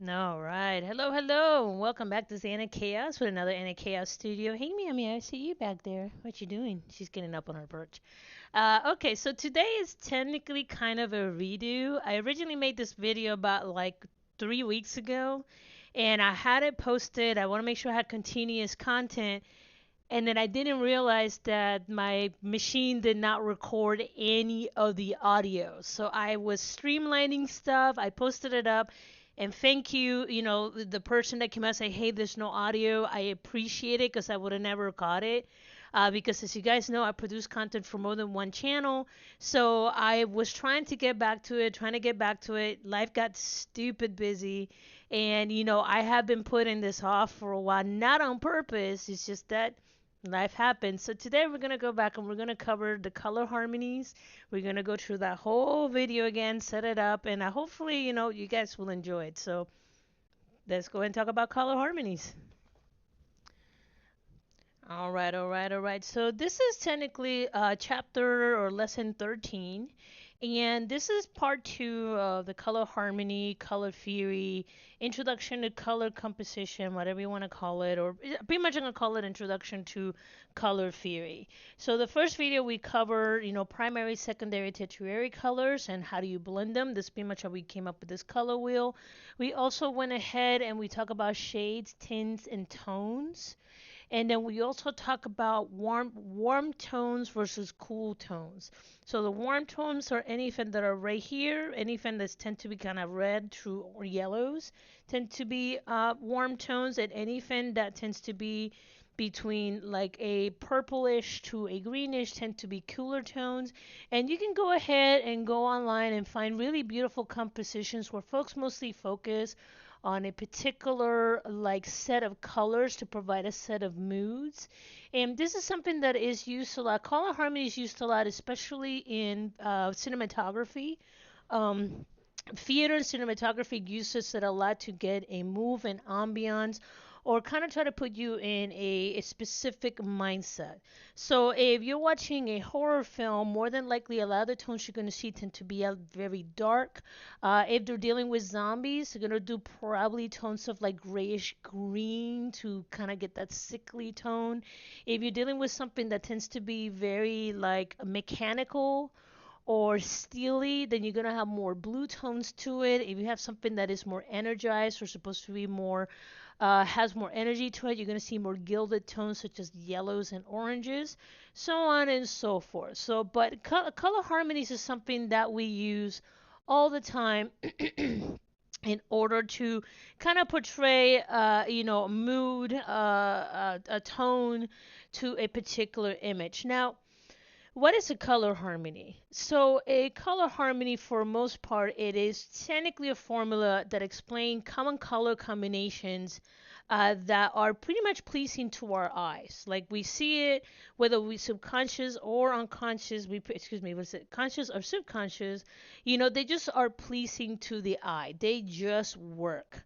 All right. Hello, hello. Welcome back to Anna Chaos with another Anna Chaos studio. Hey, Mimi, I see you back there. What you doing? She's getting up on her perch. Okay, so today is technically kind of a redo. I originally made this video about like 3 weeks ago, and I had it posted. I want to make sure I had continuous content, and then I didn't realize that my machine did not record any of the audio. So I was streamlining stuff. I posted it up. And thank you, the person that came out and say, hey, there's no audio. I appreciate it because I would have never got it. Because as you guys know, I produce content for more than one channel. So I was trying to get back to it, trying to get back to it. Life got stupid busy. And, I have been putting this off for a while, not on purpose. It's just that life happens. So today we're going to go back and we're going to cover the color harmonies. We're going to go through that whole video again, set it up, and hopefully, you guys will enjoy it. So let's go ahead and talk about color harmonies. All right, all right, all right. So this is technically chapter or lesson 13. And this is part two of the color harmony, color theory, introduction to color composition, whatever you want to call it, or pretty much I'm going to call it introduction to color theory. So the first video we covered, primary, secondary, tertiary colors and how do you blend them. This is pretty much how we came up with this color wheel. We also went ahead and we talk about shades, tints, and tones. And then we also talk about warm tones versus cool tones. So the warm tones are anything that are right here, anything that tend to be kind of red through or yellows tend to be warm tones, and anything that tends to be between like a purplish to a greenish tend to be cooler tones. And you can go ahead and go online and find really beautiful compositions where folks mostly focus on a particular like set of colors to provide a set of moods. And this is something that is used a lot. Color harmony is used a lot, especially in cinematography. Um, Theater and cinematography uses it a lot to get a move and ambiance or kind of try to put you in a specific mindset. So if you're watching a horror film, more than likely a lot of the tones you're going to see tend to be very dark. If they're dealing with zombies, they're going to do probably tones of like grayish green to kind of get that sickly tone. If you're dealing with something that tends to be very like mechanical, or steely, then you're gonna have more blue tones to it. If you have something that is more energized or supposed to be more has more energy to it, you're gonna see more gilded tones such as yellows and oranges, so on and so forth. So, but color harmonies is something that we use all the time in order to kind of portray, mood, a tone to a particular image. Now, what is a color harmony? So, a color harmony, for most part, it is technically a formula that explains common color combinations that are pretty much pleasing to our eyes. Like we see it, whether we subconscious or unconscious, excuse me, was it conscious or subconscious? They just are pleasing to the eye. They just work.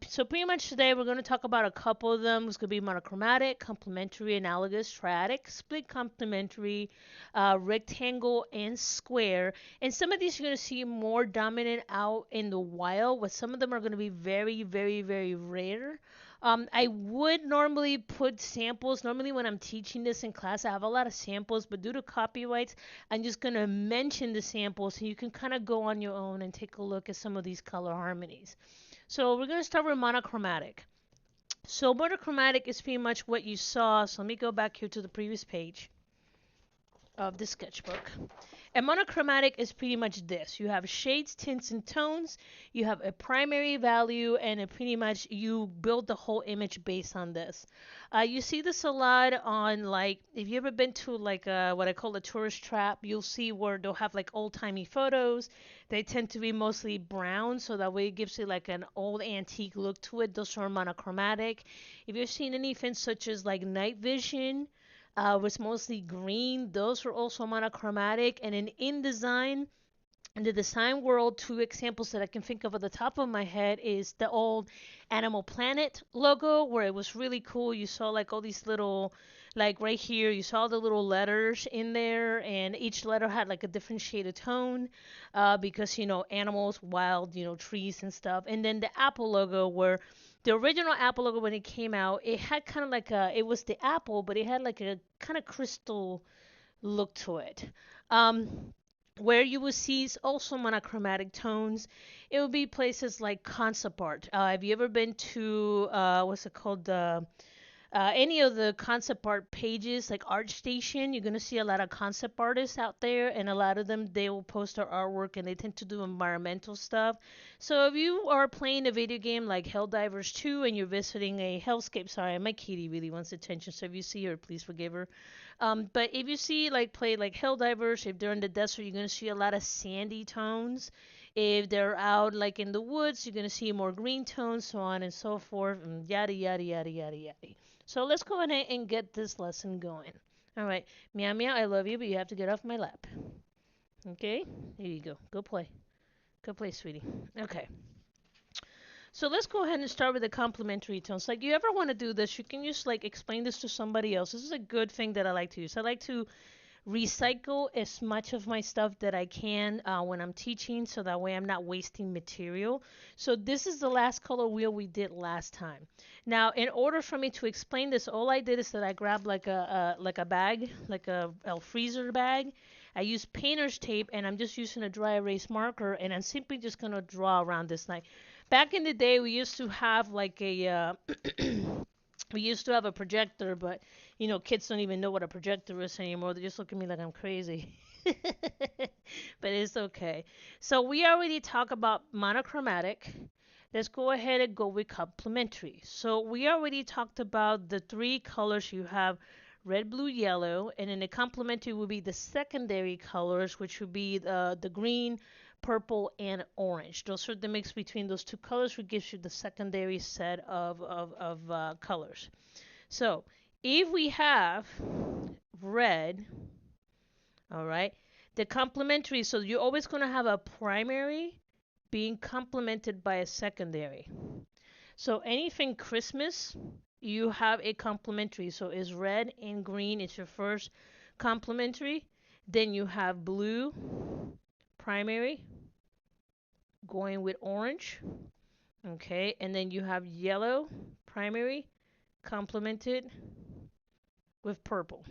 So pretty much today we're going to talk about a couple of them. It's going to be monochromatic, complementary, analogous, triadic, split complementary, rectangle, and square. And some of these you're going to see more dominant out in the wild, but some of them are going to be very, very, very rare. I would normally put samples. Normally, when I'm teaching this in class, I have a lot of samples, but due to copyrights, I'm just going to mention the samples so you can kind of go on your own and take a look at some of these color harmonies. So we're going to start with monochromatic. So monochromatic is pretty much what you saw. So let me go back here to the previous page of the sketchbook. And monochromatic is pretty much this. You have shades, tints, and tones. You have a primary value, and it pretty much you build the whole image based on this. You see this a lot on like if you ever been to like what I call a tourist trap, you'll see where they'll have like old timey photos. They tend to be mostly brown, so that way it gives you like an old antique look to it. Those are monochromatic. If you've seen anything such as like night vision, was mostly green. Those were also monochromatic. And in InDesign, in the design world, two examples that I can think of at the top of my head is the old Animal Planet logo, where it was really cool. You saw like all these Like right here, you saw the little letters in there, and each letter had like a different shade of tone, because animals, wild, trees and stuff. And then the Apple logo, where the original Apple logo when it came out, it had kind of like it was the apple, but it had like a kind of crystal look to it. Um, where you will see also monochromatic tones, it will be places like concept art. Have you ever been to what's it called, any of the concept art pages like ArtStation? You're gonna see a lot of concept artists out there, and a lot of them they will post their artwork, and they tend to do environmental stuff. So if you are playing a video game like Helldivers 2 and you're visiting a hellscape, sorry, my kitty really wants attention, so if you see her, please forgive her. But if you see like play like Helldivers, if they're in the desert, you're gonna see a lot of sandy tones. If they're out like in the woods, you're gonna see more green tones, so on and so forth, and yada yada yada yada yada. So let's go ahead and get this lesson going. All right, meow meow, I love you, but you have to get off my lap. Okay, here you go. Go play. Go play, sweetie. Okay. So let's go ahead and start with the complementary tones. Like, you ever want to do this, you can just like explain this to somebody else. This is a good thing that I like to use. I like to recycle as much of my stuff that I can when I'm teaching, so that way I'm not wasting material. So this is the last color wheel we did last time. Now, in order for me to explain this, all I did is that I grabbed like a bag, like a freezer bag. I used painter's tape, and I'm just using a dry erase marker, and I'm simply just gonna draw around this line. Back in the day, we used to have like a we used to have a projector, but kids don't even know what a projector is anymore. They just look at me like I'm crazy. But it's okay. So we already talked about monochromatic. Let's go ahead and go with complementary. So we already talked about the three colors you have: red, blue, yellow, and then the complementary will be the secondary colors, which would be the green, purple, and orange. Those are the mix between those two colors, which gives you the secondary set of colors. So if we have red, all right, the complementary, so you're always going to have a primary being complemented by a secondary. So anything Christmas, you have a complementary. So is red and green, it's your first complementary. Then you have blue, primary, going with orange. Okay, and then you have yellow, primary, complemented with purple.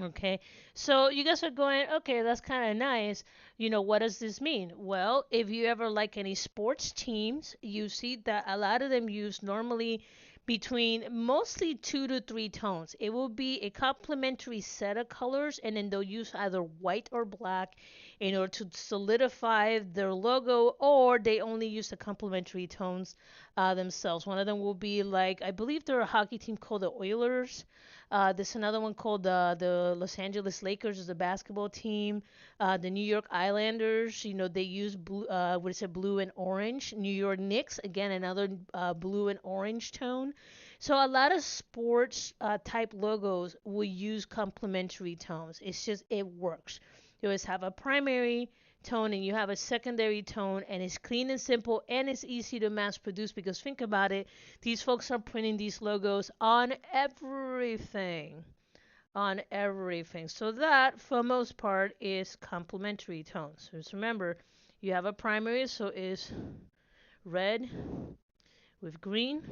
Okay, so you guys are going, okay, that's kind of nice. What does this mean? Well, if you ever like any sports teams, you see that a lot of them use normally between mostly 2 to 3 tones. It will be a complementary set of colors, and then they'll use either white or black in order to solidify their logo, or they only use the complementary tones themselves. One of them will be like, I believe they're a hockey team called the Oilers. There's another one called the Los Angeles Lakers, is a basketball team. The New York Islanders, they use blue, what is it, blue and orange. New York Knicks, again, another blue and orange tone. So a lot of sports type logos will use complementary tones. It's just, it works. You always have a primary tone and you have a secondary tone, and it's clean and simple, and it's easy to mass produce, because think about it, these folks are printing these logos on everything. On everything. So that, for the most part, is complementary tones. So just remember, you have a primary, so is red with green,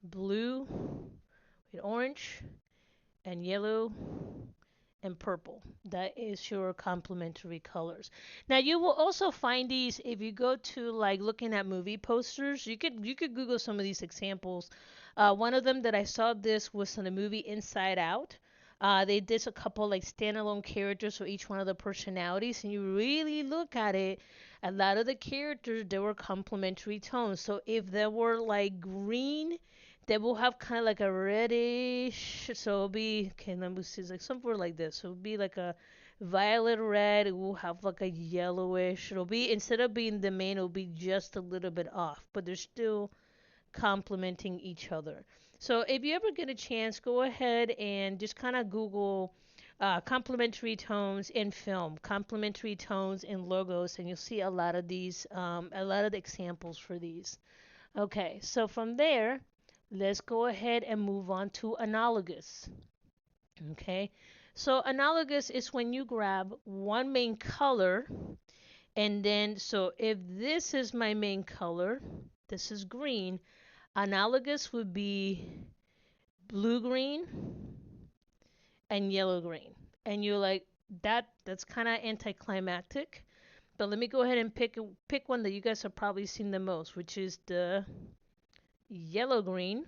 blue with orange, and yellow and purple. That is your complementary colors. Now you will also find these if you go to like looking at movie posters. You could Google some of these examples. One of them that I saw this was in the movie Inside Out. They did a couple like standalone characters for each one of the personalities, and you really look at it, a lot of the characters they were complementary tones. So if they were like green, they will have kind of like a reddish, so it'll be, okay, let me see, it's like somewhere like this. So it'll be like a violet red, it will have like a yellowish. It'll be, instead of being the main, it'll be just a little bit off, but they're still complementing each other. So if you ever get a chance, go ahead and just kind of Google complementary tones in film, complementary tones in logos, and you'll see a lot of these, a lot of the examples for these. Okay, so from there, Let's go ahead and move on to analogous. Okay, so analogous is when you grab one main color, and then, so if this is my main color, this is green, analogous would be blue green and yellow green. And you're like, that's kind of anticlimactic. But let me go ahead and pick one that you guys have probably seen the most, which is the yellow green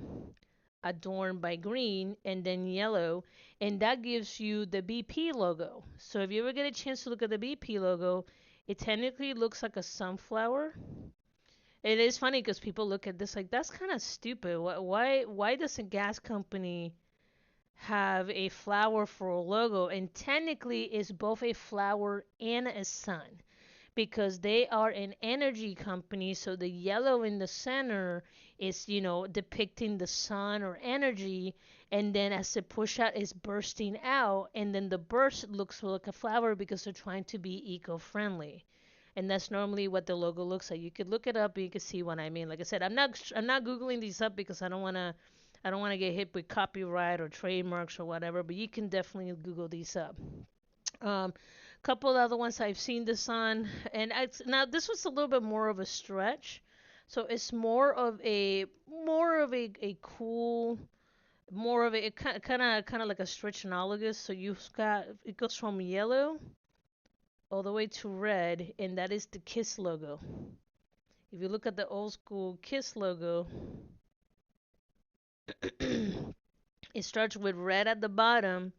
adorned by green and then yellow, and that gives you the BP logo. So if you ever get a chance to look at the BP logo, it technically looks like a sunflower. It is funny because people look at this like that's kind of stupid. Why does a gas company have a flower for a logo? And technically, it's both a flower and a sun because they are an energy company. So the yellow in the center is, depicting the sun or energy. And then as the push out is bursting out, and then the burst looks like a flower because they're trying to be eco friendly. And that's normally what the logo looks like. You could look it up and you can see what I mean. Like I said, I'm not googling these up because I don't want to get hit with copyright or trademarks or whatever. But you can definitely Google these up. Couple other ones I've seen this on, and now this was a little bit more of a stretch, so it's more of a cool, more of a kind of like a stretch analogous. So you've got it goes from yellow all the way to red, and that is the Kiss logo. If you look at the old school Kiss logo, it starts with red at the bottom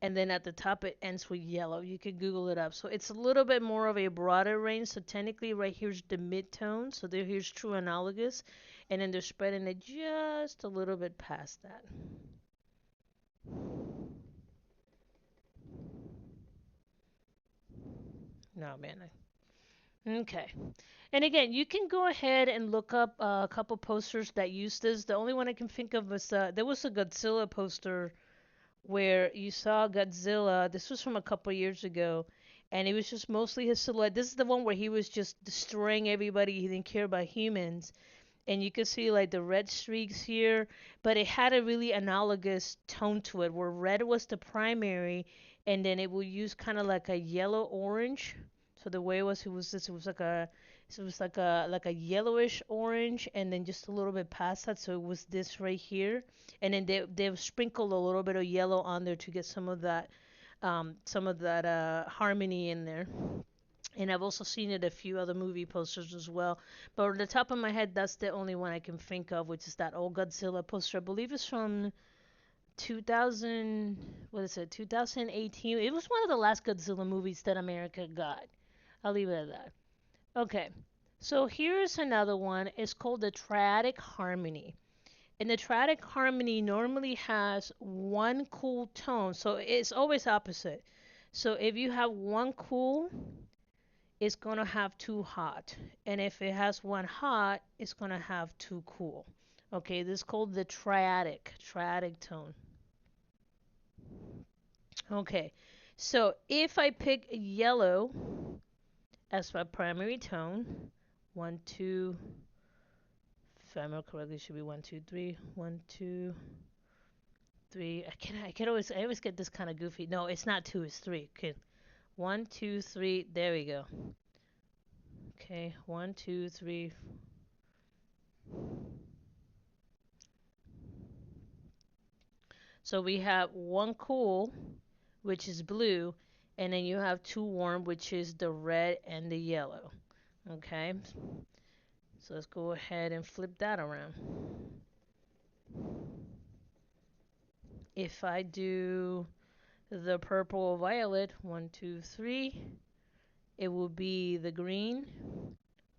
and then at the top it ends with yellow. You could Google it up. So it's a little bit more of a broader range. So technically, right here's the mid-tone. So here's true analogous, and then they're spreading it just a little bit past that. No, man. Okay. And again, you can go ahead and look up a couple posters that use this. The only one I can think of was there was a Godzilla poster where you saw Godzilla. This was from a couple years ago, and it was just mostly his silhouette. This is the one where he was just destroying everybody. He didn't care about humans, and you could see like the red streaks here, but it had a really analogous tone to it, where red was the primary, and then it would use kind of like a yellow orange. So the way it was like a yellowish orange, and then just a little bit past that, so it was this right here, and then they've sprinkled a little bit of yellow on there to get some of that harmony in there. And I've also seen it a few other movie posters as well. But on the top of my head, that's the only one I can think of, which is that old Godzilla poster. I believe it's from 2000. What is it? 2018. It was one of the last Godzilla movies that America got. I'll leave it at that. Okay. So here's another one. It's called the Triadic Harmony. And the triadic harmony normally has one cool tone, so it's always opposite. So if you have one cool, it's going to have two hot. And if it has one hot, it's going to have two cool. Okay, this is called the triadic tone. Okay, so if I pick yellow as my primary tone, one, two, if I remember correctly, it should be one, two, three, one, two, three. I always get this kind of goofy. No, it's not two, it's three. Okay, one, two, three. There we go. Okay, one, two, three. So we have one cool, which is blue, and then you have two warm, which is the red and the yellow. Okay, so let's go ahead and flip that around. If I do the purple violet, one, two, three, it will be the green,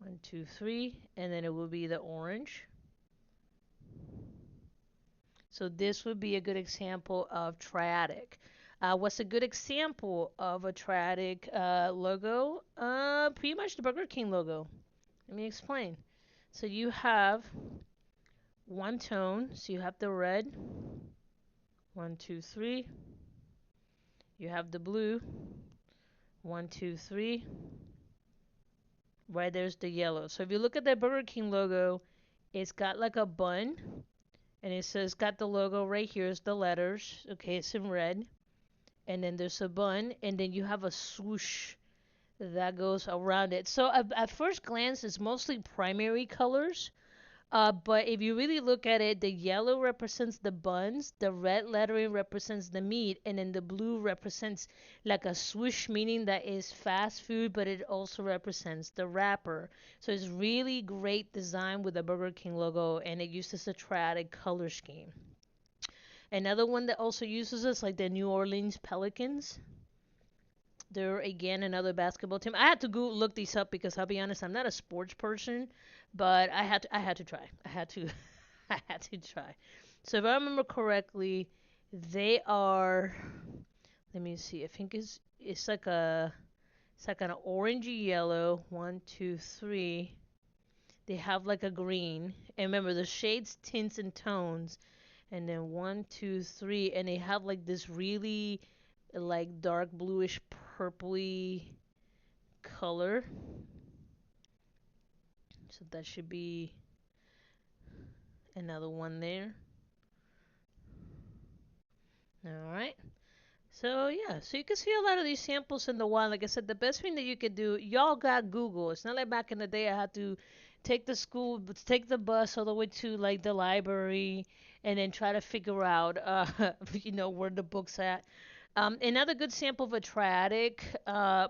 one, two, three, and then it will be the orange. So this would be a good example of triadic. What's a good example of a triadic logo? Pretty much the Burger King logo. Let me explain. So you have one tone. So you have the red. One, two, three. You have the blue. One, two, three. Right there's the yellow. So if you look at the Burger King logo, it's got like a bun, And it says, got the logo right here, is the letters. Okay, it's in red. And then there's a bun, and then you have a swoosh that goes around it. So at first glance, it's mostly primary colors. But if you really look at it, the yellow represents the buns, the red lettering represents the meat, and then the blue represents like a swoosh, meaning that is fast food, but it also represents the wrapper. So it's really great design with the Burger King logo, and it uses a triadic color scheme. Another one that also uses this, like the New Orleans Pelicans. They're again another basketball team. I had to go look these up because I'll be honest, I'm not a sports person, but I had to try. I had to I had to try. So if I remember correctly, they are, let me see. I think it's like an orangey yellow. One, two, three. They have like a green. And remember the shades, tints, and tones. And then one, two, three, and they have like this really like dark bluish purpley color. So that should be another one there. All right. So yeah, so you can see a lot of these samples in the wild. Like I said, the best thing that you could do, y'all got Google. It's not like back in the day I had to take the bus all the way to like the library and then try to figure out, where the book's at. Another good sample of a triadic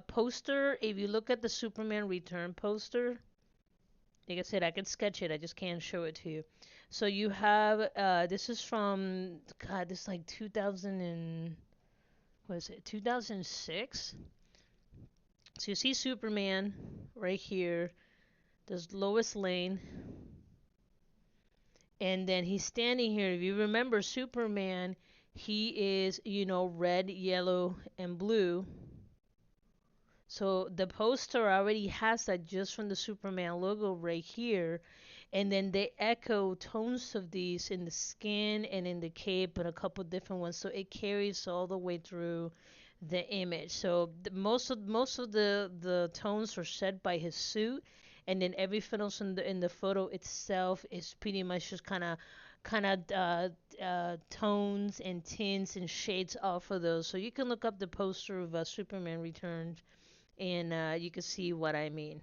poster. If you look at the Superman Return poster, like I said, I can sketch it. I just can't show it to you. So you have this is from God, this is like 2000 and what is it? 2006. So you see Superman right here. There's Lois Lane, and then he's standing here. If you remember Superman, he is red, yellow, and blue. So the poster already has that just from the Superman logo right here. And then they echo tones of these in the skin and in the cape and a couple different ones. So it carries all the way through the image. So most of the tones are set by his suit, and then everything else in the photo itself is pretty much just kind of tones and tints and shades off of those. So you can look up the poster of Superman Returns, and you can see what I mean.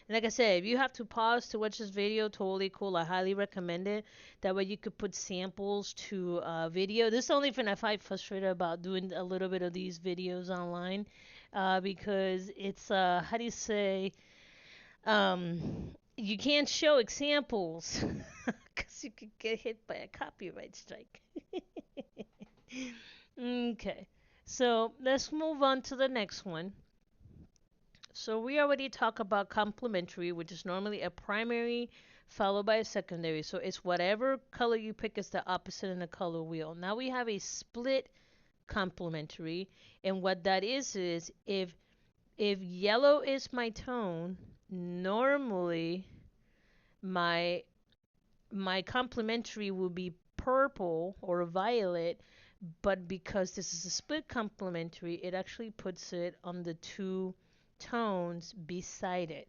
And like I said, if you have to pause to watch this video, totally cool. I highly recommend it. That way you could put samples to video. This is the only thing I find frustrated about doing a little bit of these videos online, because it's how do you say, you can't show examples because you could get hit by a copyright strike. Okay, so let's move on to the next one. So we already talked about complementary, which is normally a primary followed by a secondary. So it's whatever color you pick is the opposite in the color wheel. Now we have a split complementary, and what that is if yellow is my tone, normally my my complementary will be purple or violet, but because this is a split complementary, it actually puts it on the two tones beside it.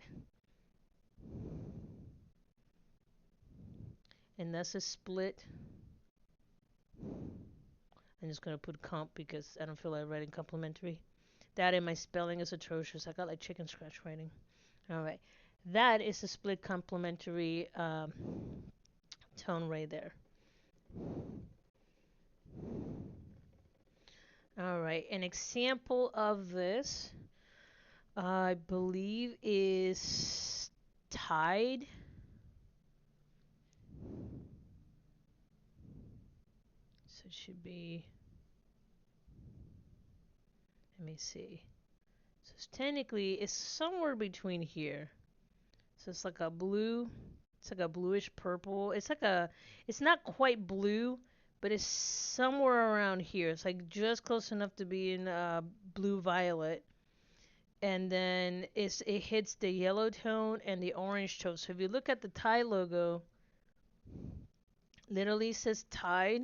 And that's a split. I'm just gonna put comp because I don't feel like writing complementary. That and my spelling is atrocious. I got like chicken scratch writing. All right, that is a split complementary tone right there. All right, an example of this, I believe, is Tide. So it should be. Let me see. So it's technically it's somewhere between here. So it's like a blue. It's like a bluish purple. It's not quite blue, but it's somewhere around here. It's like just close enough to be in blue violet. And then it hits the yellow tone and the orange tone. So if you look at the Tide logo, literally says Tide,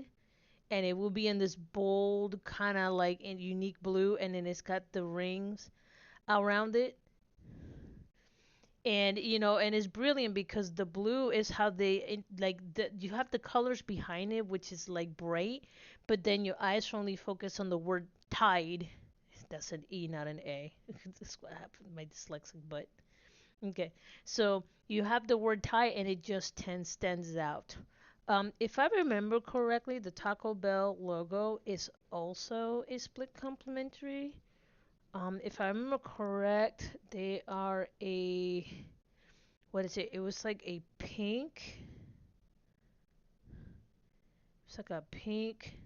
and it will be in this bold kind of like in unique blue, and then it's got the rings around it. And and it's brilliant because the blue is how you have the colors behind it, which is like bright, but then your eyes only focus on the word tide. That's an E, not an A. That's what happened to my dyslexic butt. Okay, so you have the word Thai and it just stands out. If I remember correctly, the Taco Bell logo is also a split complementary. If I remember correct, they are a what is it? It was like a pink. It's like a pink.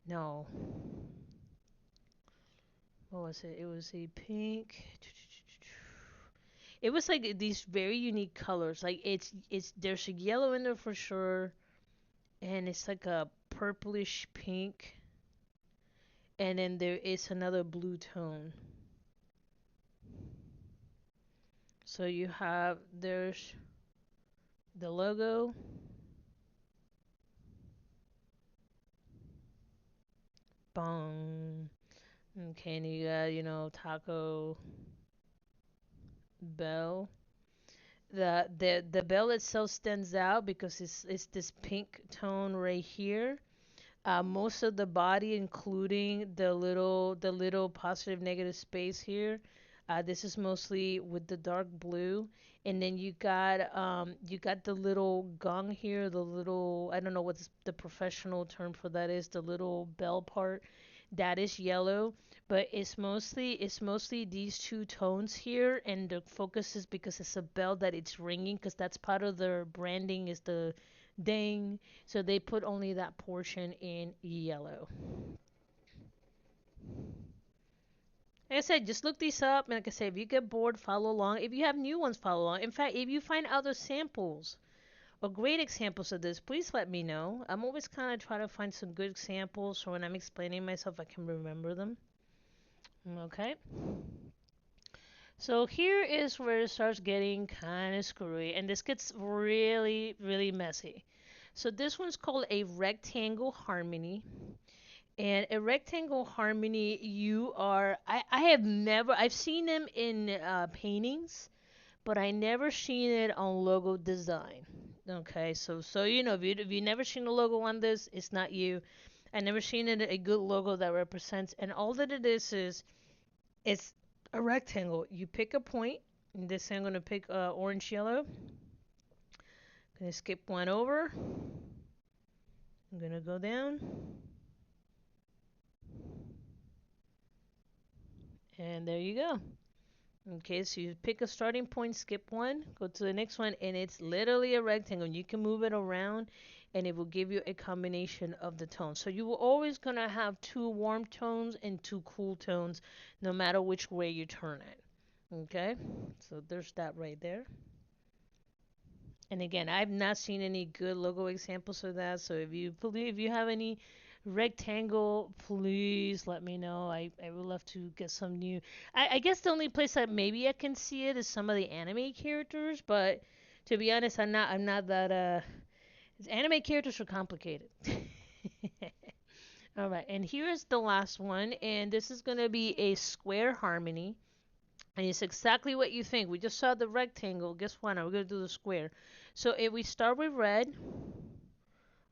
No, what was it? It was a pink. It was like these very unique colors. Like it's there's a yellow in there for sure, and it's like a purplish pink, and then there is another blue tone. So you have there's the logo, bong. Okay, and you got Taco Bell. The bell itself stands out because it's this pink tone right here. Most of the body, including the little positive negative space here, this is mostly with the dark blue. And then you got the little gong here, the little, I don't know what the professional term for that is, the little bell part that is yellow, but it's mostly these two tones here, and the focus is because it's a bell that it's ringing, because that's part of their branding is the ding, so they put only that portion in yellow. Like I said, just look these up. And like I said, if you get bored, follow along. If you have new ones, follow along. In fact, if you find other samples or great examples of this, please let me know. I'm always kind of trying to find some good examples so when I'm explaining myself, I can remember them. Okay. So here is where it starts getting kind of screwy, and this gets really, really messy. So this one's called a rectangle harmony. And a rectangle harmony, I have never, I've seen them in paintings, but I never seen it on logo design. Okay, so if you never seen a logo on this, it's not you. I never seen it a good logo that represents, and all that it is it's a rectangle. You pick a point. In this I'm gonna pick orange yellow. Gonna skip one over. I'm gonna go down, and there you go. Okay, so you pick a starting point, skip one, go to the next one, and it's literally a rectangle. You can move it around, and it will give you a combination of the tones. So you will always gonna have two warm tones and two cool tones, no matter which way you turn it. Okay, so there's that right there. And again, I've not seen any good logo examples of that. So if you have any rectangle, please let me know. I would love to get some new. I guess the only place that maybe I can see it is some of the anime characters, but to be honest, I'm not that anime characters are complicated. All right, and here's the last one, and this is gonna be a square harmony. And it's exactly what you think. We just saw the rectangle. Guess what? Now we're going to do the square. So if we start with red,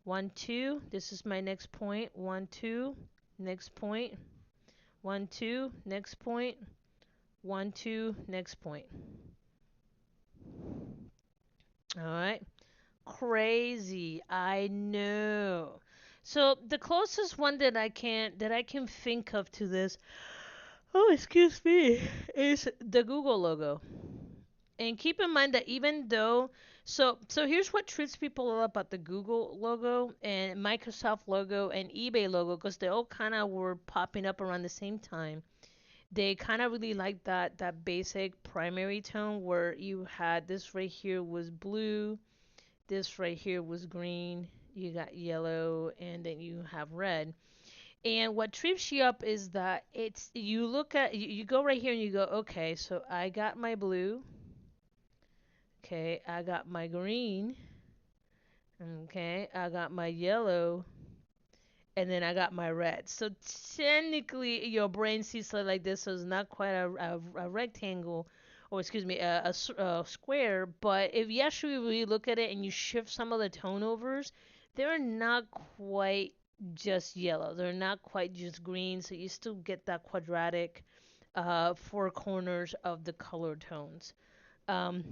1, 2, this is my next point. 1, 2, next point. 1, 2, next point. 1, 2, next point. All right. Crazy. I know. So the closest one that I can think of to this, oh, excuse me, is the Google logo. And keep in mind that even though so here's what trips people up about the Google logo and Microsoft logo and eBay logo, because they all kind of were popping up around the same time. They kind of really like that basic primary tone where you had this right here was blue, this right here was green, you got yellow, and then you have red. And what trips you up is that it's you look at you go right here and you go, okay, so I got my blue. Okay, I got my green. Okay, I got my yellow. And then I got my red. So technically, your brain sees it like this, so it's not quite a rectangle or excuse me, a square. But if you actually really look at it and you shift some of the tone overs, they're not quite just yellow. They're not quite just green. So you still get that quadratic four corners of the color tones. Um,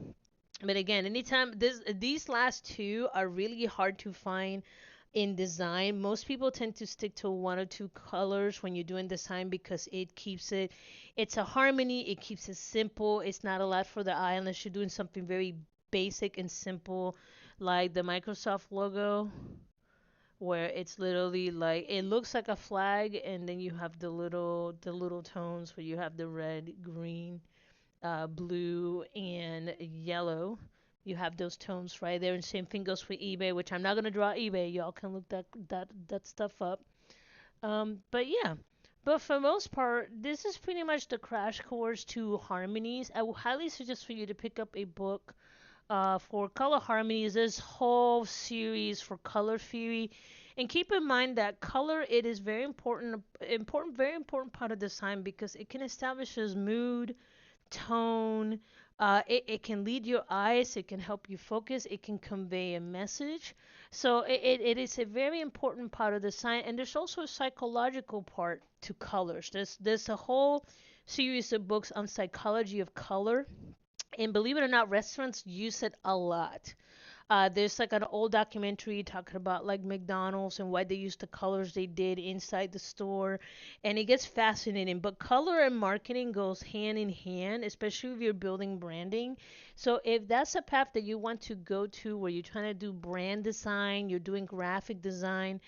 but again, anytime these last two are really hard to find in design. Most people tend to stick to one or two colors when you're doing design because it's a harmony, it keeps it simple. It's not a lot for the eye unless you're doing something very basic and simple like the Microsoft logo where it's literally like it looks like a flag and then you have the little tones where you have the red, green, blue, and yellow. You have those tones right there, and same thing goes for eBay, which I'm not gonna draw eBay. Y'all can look that stuff up. But yeah, but for most part, this is pretty much the crash course to harmonies. I would highly suggest for you to pick up a book for color harmonies. This whole series for color theory, and keep in mind that color it is very very important part of design because it can establish as mood, tone. It can lead your eyes, it can help you focus, it can convey a message. So it is a very important part of the science. And there's also a psychological part to colors. There's a whole series of books on psychology of color. And believe it or not, restaurants use it a lot. There's like an old documentary talking about like McDonald's and why they used the colors they did inside the store, and it gets fascinating. But color and marketing goes hand in hand, especially if you're building branding. So if that's a path that you want to go to, where you're trying to do brand design, you're doing graphic design,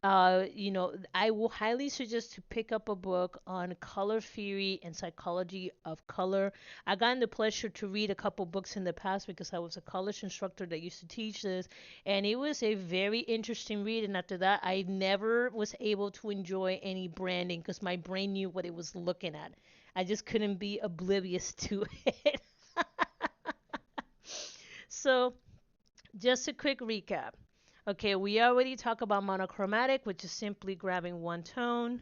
I will highly suggest to pick up a book on color theory and psychology of color. I got the pleasure to read a couple books in the past because I was a college instructor that used to teach this, and it was a very interesting read. And after that, I never was able to enjoy any branding because my brain knew what it was looking at. I just couldn't be oblivious to it. So, just a quick recap. Okay, we already talked about monochromatic, which is simply grabbing one tone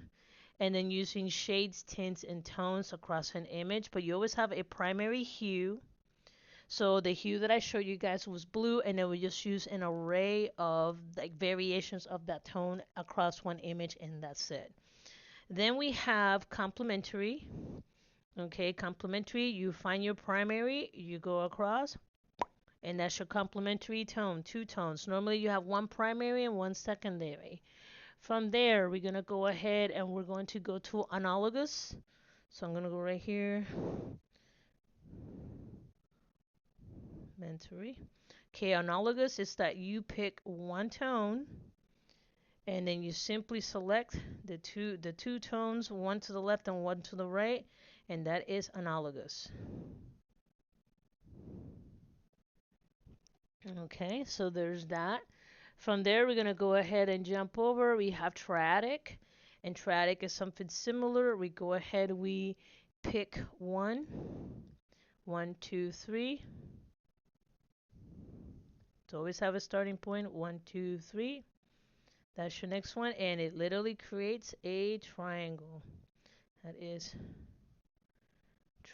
and then using shades, tints, and tones across an image. But you always have a primary hue. So the hue that I showed you guys was blue, and then we just use an array of like variations of that tone across one image, and that's it. Then we have complementary. Okay, complementary, you find your primary, you go across, and that's your complementary tone, two tones. Normally you have one primary and one secondary. From there, we're going to go ahead and we're going to go to analogous. So I'm going to go right here, mentary. Okay, analogous is that you pick one tone and then you simply select the two tones, one to the left and one to the right, and that is analogous. Okay, so there's that. From there, we're going to go ahead and jump over. We have triadic, and triadic is something similar. We go ahead, we pick one, two, three. So always have a starting point, one, two, three. That's your next one, and it literally creates a triangle. That is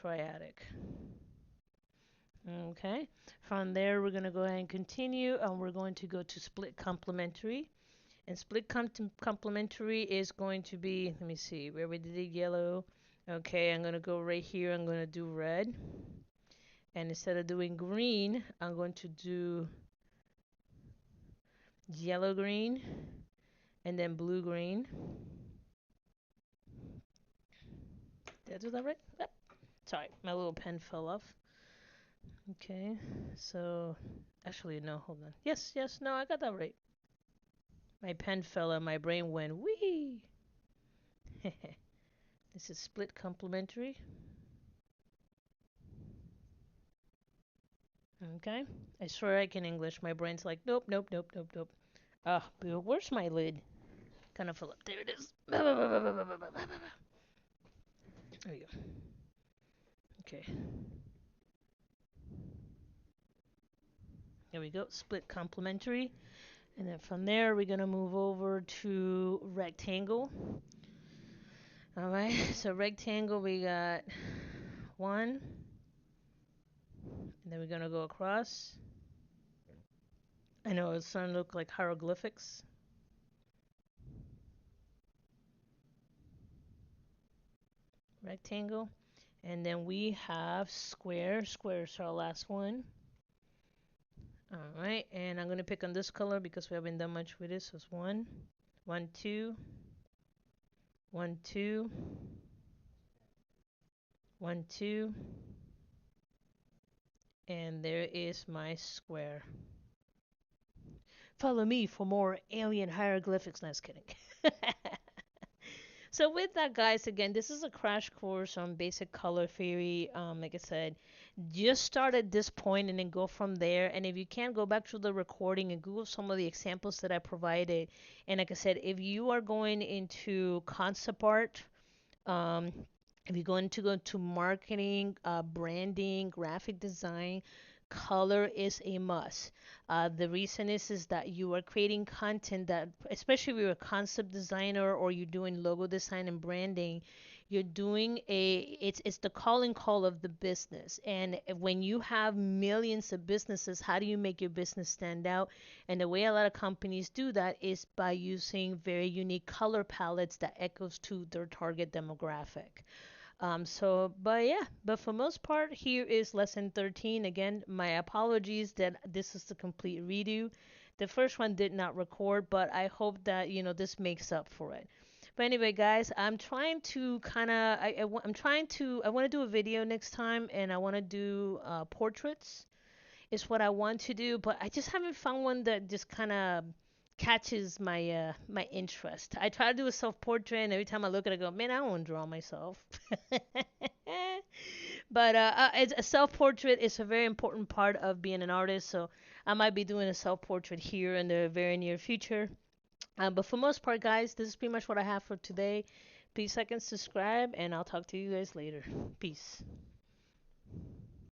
triadic. Okay, from there we're going to go ahead and continue, and we're going to go to split complementary. And split complementary is going to be, let me see, where we did yellow. Okay, I'm going to go right here, I'm going to do red. And instead of doing green, I'm going to do yellow green and then blue green. Did I do that right? Yep. Sorry, my little pen fell off. Okay, so actually, no, hold on. Yes, yes, no, I got that right. My pen fell and my brain went wee. This is split complementary. Okay, I swear I can English. My brain's like, nope, nope, nope, nope, nope. Ah, where's my lid? Kind of fell up. There it is. There we go. Okay. There we go. Split complementary. And then from there, we're going to move over to rectangle. All right. So rectangle, we got one, And then we're gonna go across. I know it's starting to look like hieroglyphics. Rectangle. And then we have square. Square is our last one. Alright, and I'm gonna pick on this color because we haven't done much with it. So it's one, one, two, one, two, one, two, and there is my square. Follow me for more alien hieroglyphics. No, just kidding. So with that, guys, again, this is a crash course on basic color theory. Like I said, just start at this point and then go from there. And if you can, go back to the recording and Google some of the examples that I provided. And like I said, if you are going into concept art, um, if you're going to go to marketing, branding, graphic design, color is a must. The reason is that you are creating content that, especially if you're a concept designer or you're doing logo design and branding, you're doing it's the calling call of the business. And when you have millions of businesses, how do you make your business stand out? And the way a lot of companies do that is by using very unique color palettes that echoes to their target demographic. But yeah, but for most part, here is lesson 13. Again, my apologies that this is the complete redo. The first one did not record, but I hope that, this makes up for it. But anyway, guys, I'm trying to kind of, I'm trying to, I want to do a video next time and I want to do portraits is what I want to do, but I just haven't found one that just kind of catches my interest. I try to do a self portrait, and every time I look at it, I go, man, I don't want to draw myself. But it's a self portrait is a very important part of being an artist, so I might be doing a self portrait here in the very near future. But for most part, guys, this is pretty much what I have for today. Please like and subscribe, and I'll talk to you guys later. Peace.